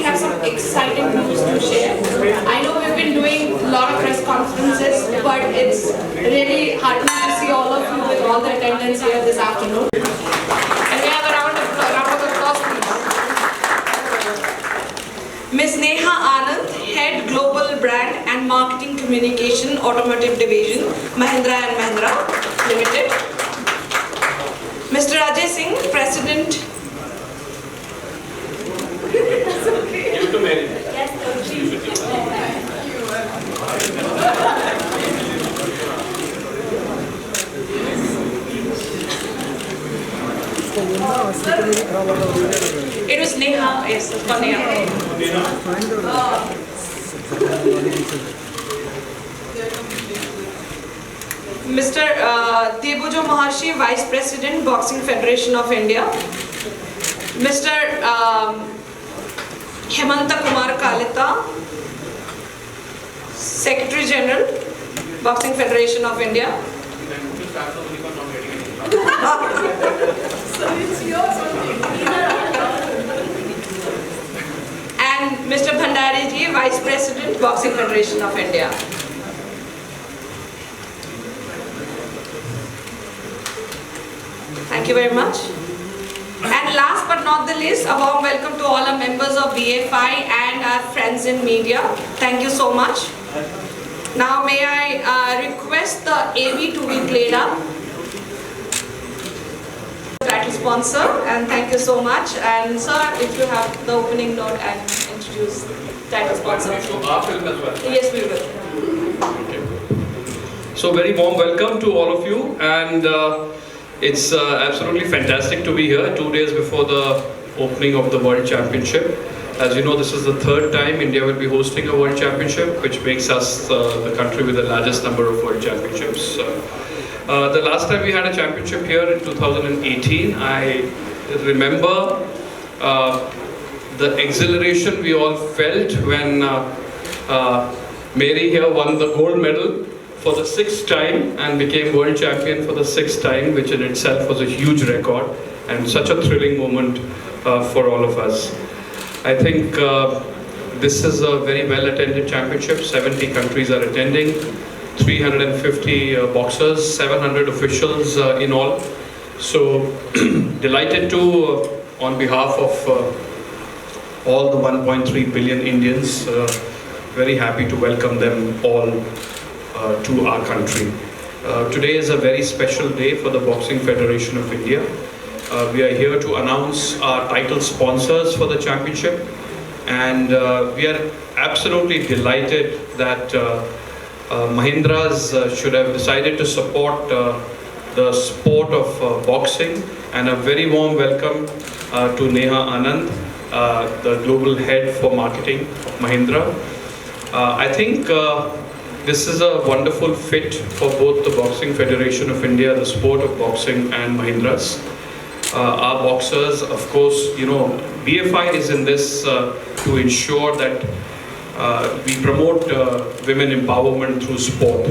have some exciting news to share. I know we've been doing a lot of press conferences, but it's really heartening to see all of you with all the attendance here this afternoon. And we have a round of applause, please. Ms. Neha Anand, Head Global Brand and Marketing Communication Automotive Division, Mahindra & Mahindra Limited. Mr. Ajay Singh, President. You to Mary. It was Neha, yes, it's called Neha. Mr. Debujo Maharshi, Vice President, Boxing Federation of India. Mr. Hemanta Kumar Kalita, Secretary General, Boxing Federation of India. And Mr. Bhandari ji, Vice President, Boxing Federation of India. Thank you very much. And last but not the least, a warm welcome to all our members of BFI and our friends in media. Thank you so much. Now may I request the AV to be played up. Title sponsor, and thank you so much. And sir, if you have the opening note and introduce title sponsor. So our film as well. Yes, we will. Okay. So very warm welcome to all of you, and it's absolutely fantastic to be here 2 days before the opening of the World Championship. As you know, this is the third time India will be hosting a World Championship, which makes us the country with the largest number of World Championships. The last time we had a championship here in 2018, I remember the exhilaration we all felt when Mary here won the gold medal for the 6th time and became world champion for the 6th time, which in itself was a huge record and such a thrilling moment for all of us. I think this is a very well attended championship. 70 countries are attending, 350 boxers, 700 officials in all. So delighted to, on behalf of all the 1.3 billion Indians, very happy to welcome them all to our country. Today is a very special day for the Boxing Federation of India. We are here to announce our title sponsors for the championship, and we are absolutely delighted that Mahindras should have decided to support the sport of boxing, and a very warm welcome to Neha Anand, the global head for marketing of Mahindra. I think this is a wonderful fit for both the Boxing Federation of India, the sport of boxing, and Mahindras. Our boxers, of course, you know, BFI is in this to ensure that we promote women empowerment through sport,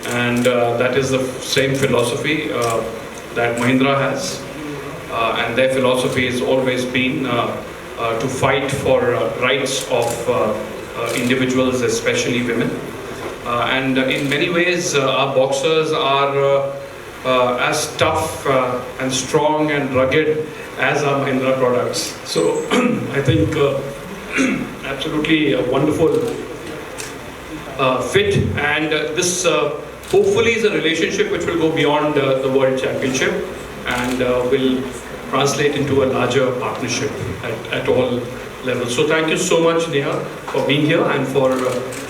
and that is the same philosophy that Mahindra has, and their philosophy has always been to fight for rights of individuals, especially women. And in many ways, our boxers are as tough and strong and rugged as our Mahindra products. So I think absolutely a wonderful fit, and this hopefully is a relationship which will go beyond the World Championship and will translate into a larger partnership at all levels. So thank you so much, Neha, for being here and for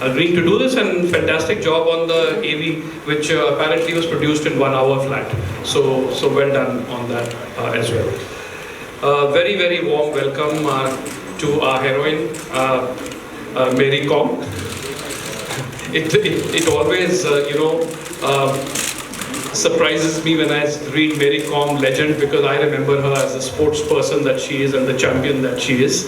agreeing to do this, and fantastic job on the AV, which apparently was produced in 1 hour flat. So well done on that as well. Very, very warm welcome to our heroine, Mary Kom. It always, surprises me when I read Mary Kom legend, because I remember her as a sports person that she is and the champion that she is.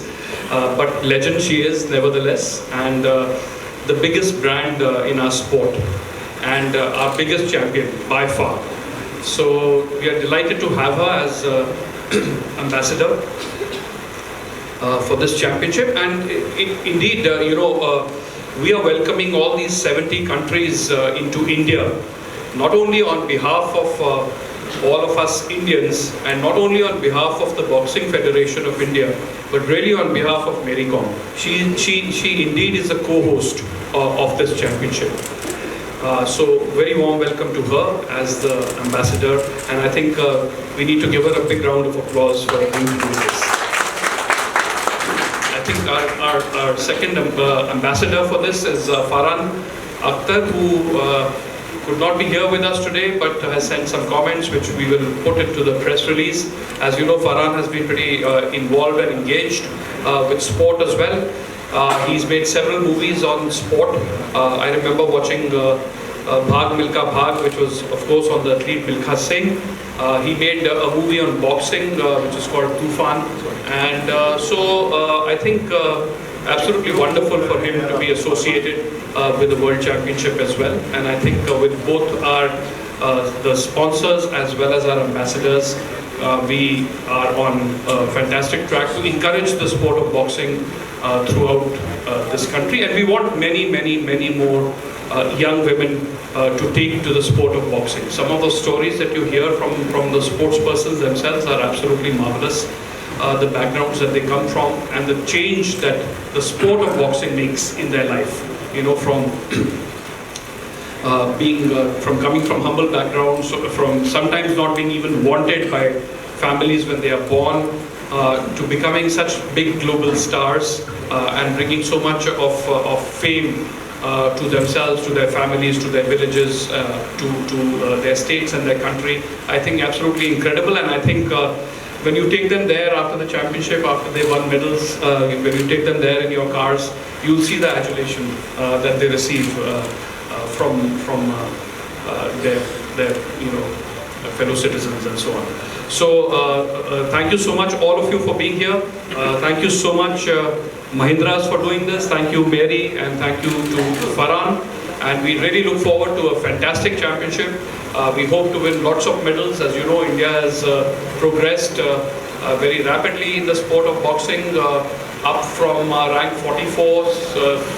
But legend she is nevertheless, and the biggest brand in our sport, and our biggest champion by far. So we are delighted to have her as ambassador. for this championship. And indeed, we are welcoming all these 70 countries into India, not only on behalf of all of us Indians, and not only on behalf of the Boxing Federation of India, but really on behalf of Mary Kom. She indeed is the co-host of this championship. So very warm welcome to her as the ambassador, and I think we need to give her a big round of applause for doing this. I think our second ambassador for this is Farhan Akhtar, who could not be here with us today, but has sent some comments which we will put into the press release. As you know, Farhan has been pretty involved and engaged with sport as well. He's made several movies on sport. I remember watching Bhag Milka Bhag, which was of course on the athlete Milkha Singh. He made a movie on boxing which is called Tufan, and so I think absolutely wonderful for him to be associated with the World Championship as well. And I think with both our the sponsors as well as our ambassadors, we are on a fantastic track to encourage the sport of boxing throughout this country, and we want many more young women to take to the sport of boxing. Some of the stories that you hear from the sports persons themselves are absolutely marvelous. The backgrounds that they come from and the change that the sport of boxing makes in their life. From from coming from humble backgrounds, from sometimes not being even wanted by families when they are born, to becoming such big global stars and bringing so much of fame to themselves, to their families, to their villages, to their states and their country. I think absolutely incredible, and I think when you take them there after the championship, after they won medals, when you take them there in your cars, you'll see the adulation that they receive from their fellow citizens and so on. So thank you so much all of you for being here. Thank you so much Mahindras for doing this. Thank you Mary, and thank you to Farhan. And we really look forward to a fantastic championship. We hope to win lots of medals. As you know, India has progressed very rapidly in the sport of boxing, up from rank 44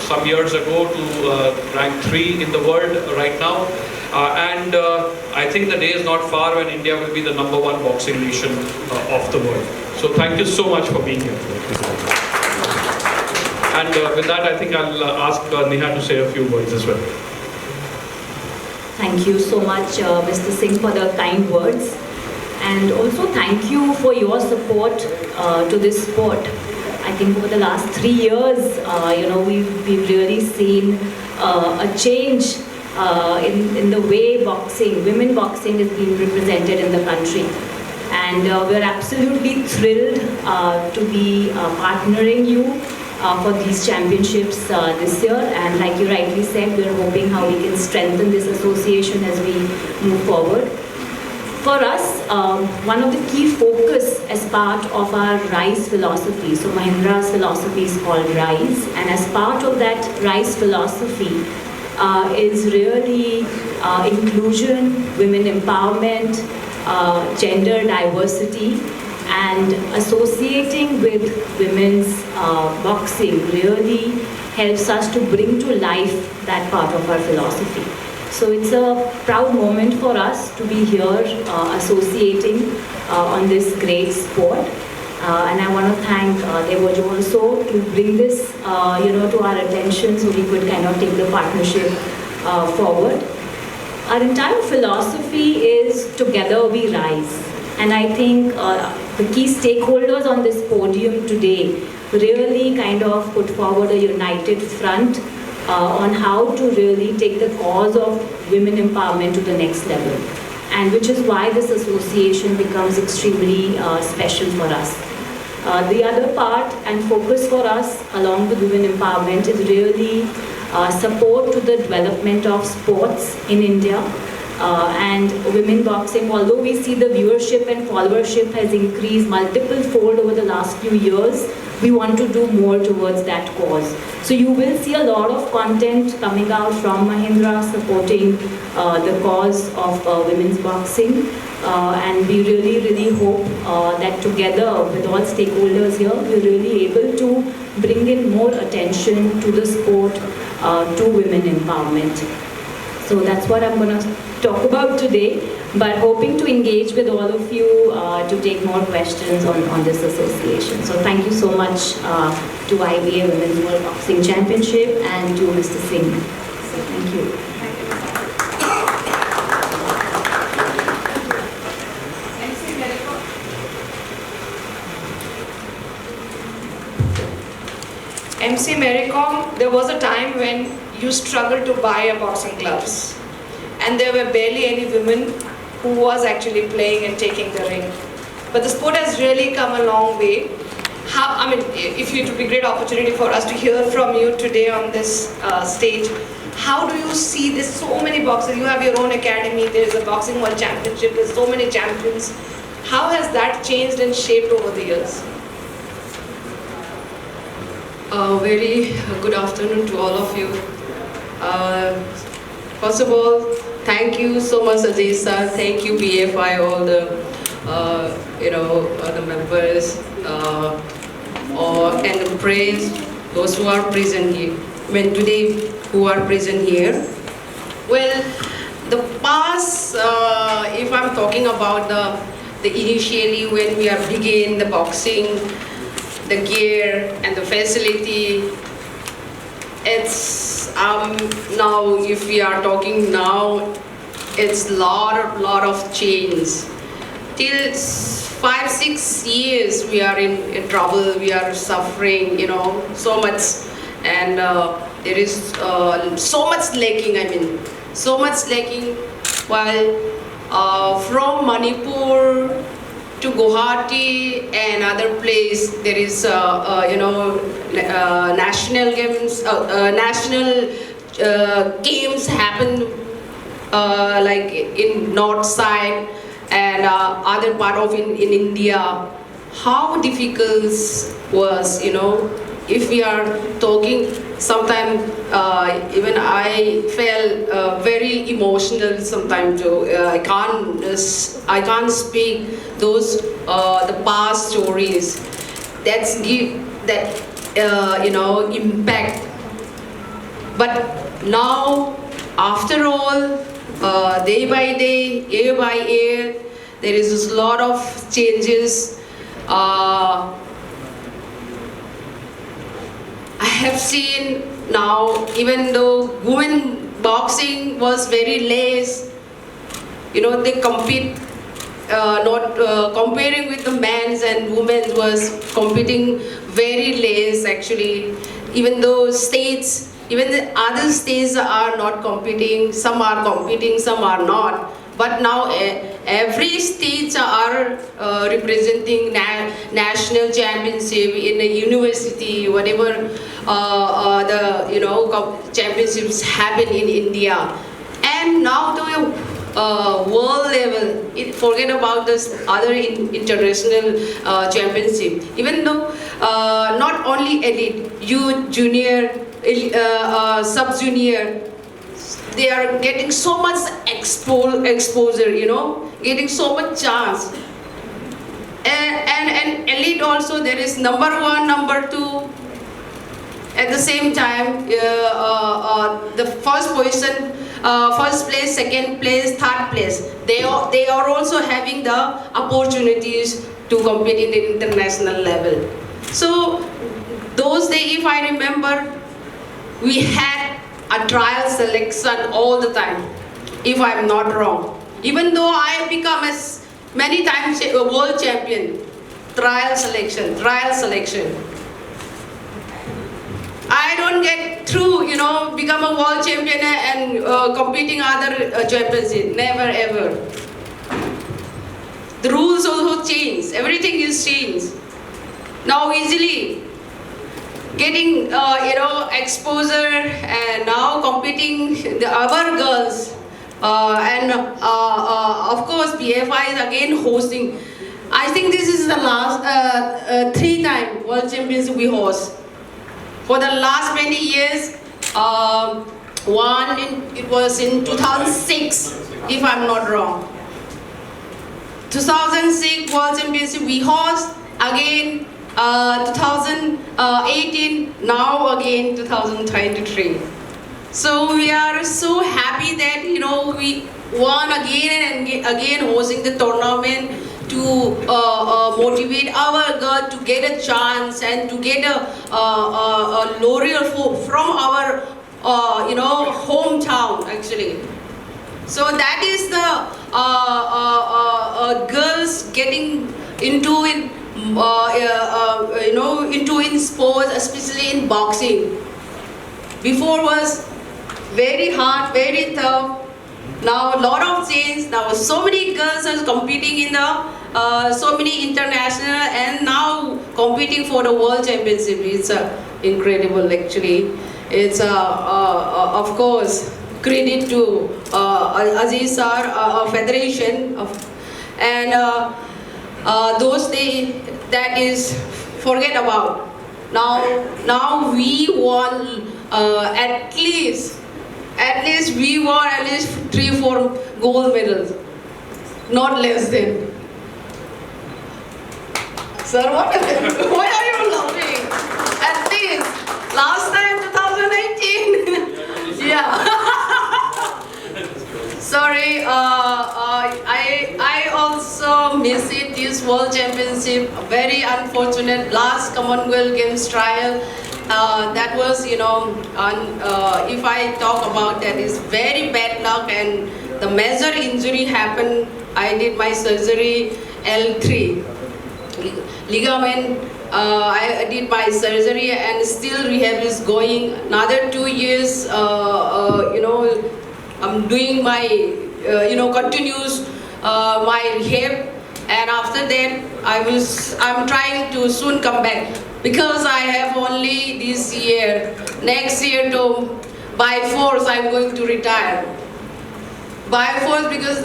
some years ago to rank 3 in the world right now. And I think the day is not far when India will be the #1 boxing nation of the world. So thank you so much for being here. And with that, I think I'll ask Neha to say a few words as well. Thank you so much, Mr. Singh, for the kind words. And also thank you for your support to this sport. I think over the last 3 years, we've really seen a change in the way women boxing is being represented in the country. And we're absolutely thrilled to be partnering you for these championships this year, and like you rightly said, we're hoping how we can strengthen this association as we move forward. For us, one of the key focus as part of our RISE philosophy, so Mahindra's philosophy is called RISE, and as part of that RISE philosophy is really inclusion, women empowerment, gender diversity, and associating with women's boxing really helps us to bring to life that part of our philosophy. So it's a proud moment for us to be here associating on this great sport. And I want to thank Devojo also to bring this to our attention so we could kind of take the partnership forward. Our entire philosophy is Together We Rise. And I think the key stakeholders on this podium today really kind of put forward a united front on how to really take the cause of women empowerment to the next level. And which is why this association becomes extremely special for us. The other part and focus for us along with women empowerment is really support to the development of sports in India. And women boxing, although we see the viewership and followership has increased multiple fold over the last few years, we want to do more towards that cause. So you will see a lot of content coming out from Mahindra supporting the cause of women's boxing. And we really hope that together with all stakeholders here, we're really able to bring in more attention to the sport, to women empowerment. So that's what I'm going to talk about today, but hoping to engage with all of you to take more questions on this association. So thank you so much to IBA Women's World Boxing Championship and to Mr. Singh. So thank you. MC Maricom, there was a time when you struggled to buy a boxing gloves, and there were barely any women who was actually playing and taking the ring. But the sport has really come a long way. It would be a great opportunity for us to hear from you today on this stage. How do you see this? So many boxers, you have your own academy, there's a boxing world championship, there's so many champions. How has that changed and shaped over the years? Very good afternoon to all of you. First of all, thank you so much, Ajay sir. Thank you, BFI, all the the members, and praise those who are present here. Today, who are present here. Well, the past, if I'm talking about the initially when we are begin the boxing, the gear and the facility, it's now if we are talking now, it's lot of change. Till 5-6 years we are in trouble, we are suffering, so much, and there is so much lacking. So much lacking. While from Manipur to Guwahati and other place, there is national games happen like in north side and other part of in India. How difficult was, if we are talking, sometimes even I felt very emotional sometimes too. I can't speak those the past stories that give that impact. But now, after all, day by day, year by year, there is a lot of changes. I have seen now, even though women boxing was very less, they compete, not comparing with the men's and women's was competing very less actually. Even though states, even the other states are not competing, some are competing, some are not. But now every state are representing national championship in a university, whatever championships happen in India. And now to a world level, forget about this other international championship. Even though not only elite, youth, junior, sub-junior, they are getting so much exposure, getting so much chance. And elite also, there is number 1, number 2. At the same time, the first position, first place, second place, third place, they are also having the opportunities to compete in the international level. So those days, if I remember, we had a trial selection all the time, if I'm not wrong. Even though I have become as many times a world champion, trial selection. I don't get through, become a world champion and competing other championships. Never ever. The rules also change. Everything is changed. Now easily getting exposure and now competing the other girls and of course BFI is again hosting. I think this is the last 3-time World Championship we host. For the last many years, it was in 2006, if I'm not wrong. 2006 World Championship be host again 2018, now again 2023. So we are so happy that we won again and again hosting the tournament to motivate our girl to get a chance and to get a laurel from our hometown actually. So that is the girls getting into it, into in sports, especially in boxing. Before was very hard, very tough. Now a lot of change. Now so many girls are competing in the so many international and now competing for the world championship. It's incredible actually. It's of course credit to Aziz sir, federation and those days that is forget about. Now we won at least we won at least 3-4 gold medals, not less than. Sir, what? Why are you laughing? At least last time 2018. Yeah. Sorry, I also miss it, this World Championship. Very unfortunate. Last Commonwealth Games trial, that was, if I talk about that, is very bad luck and the major injury happened. I did my surgery, L3 ligament. I did my surgery and still rehab is going. Another 2 years, I'm doing my, continuous my rehab, and after that I'm trying to soon come back because I have only this year. Next year, by force, I'm going to retire. By force because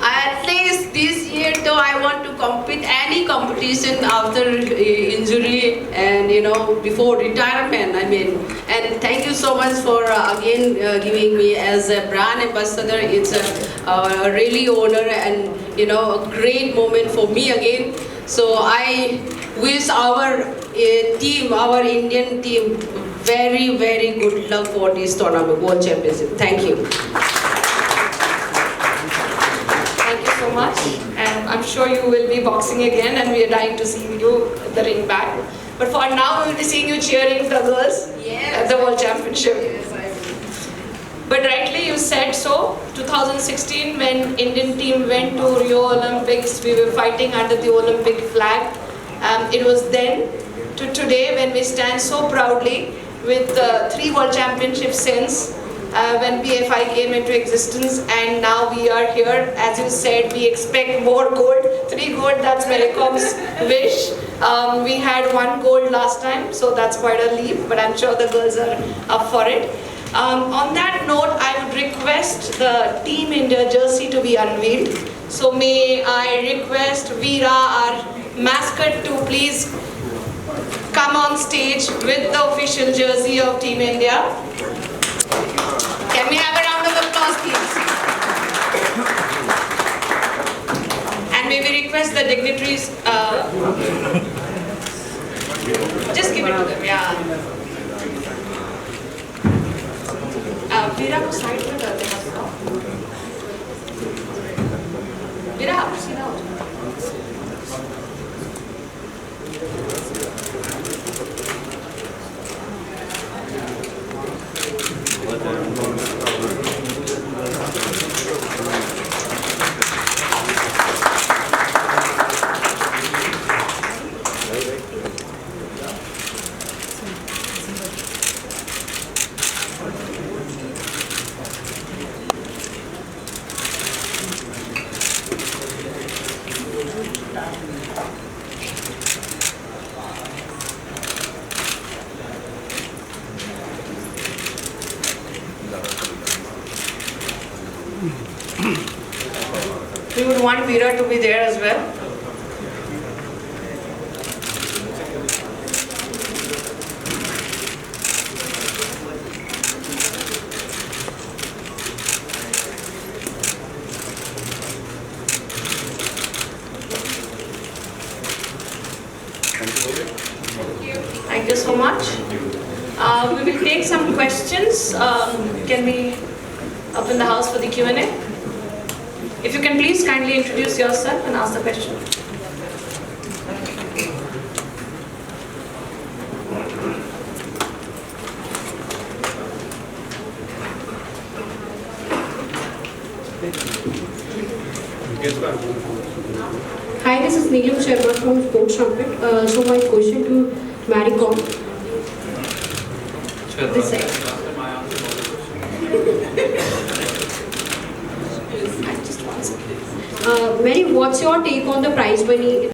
at least this year though I want to compete any competition after injury and before retirement. And thank you so much for again giving me as a brand ambassador. It's a really honor and a great moment for me again. So I wish our team, our Indian team, very good luck for this tournament, World Championship. Thank you. So much, and I'm sure you will be boxing again, and we are dying to see you at the ring back. But for now, we will be seeing you cheering the girls at the World Championship. Yes, I will. But rightly you said so. 2016, when Indian team went to Rio Olympics, we were fighting under the Olympic flag. It was then to today when we stand so proudly with 3 World Championships since. When BFI came into existence, and now we are here. As you said, we expect more gold. 3 gold, that's Mericom's wish. We had 1 gold last time, so that's quite a leap, but I'm sure the girls are up for it. On that note, I would request the Team India jersey to be unveiled. So may I request Veera, our mascot, to please come on stage with the official jersey of Team India. Can we have a round of applause, please? And may we request the dignitaries, just give it to them, yeah. Veera, go side में डालते हैं आपको. Veera, आप सीधा हो जाओ. We would want Veera to be there as well. Thank you so much. We will take some questions. Can we open the house for the Q&A? If you can please kindly introduce yourself and ask the question. Hi, this is Neelam Sharma from Sports Trumpet. So my question to Maricom. This side. Mary, what's your take on the prize money?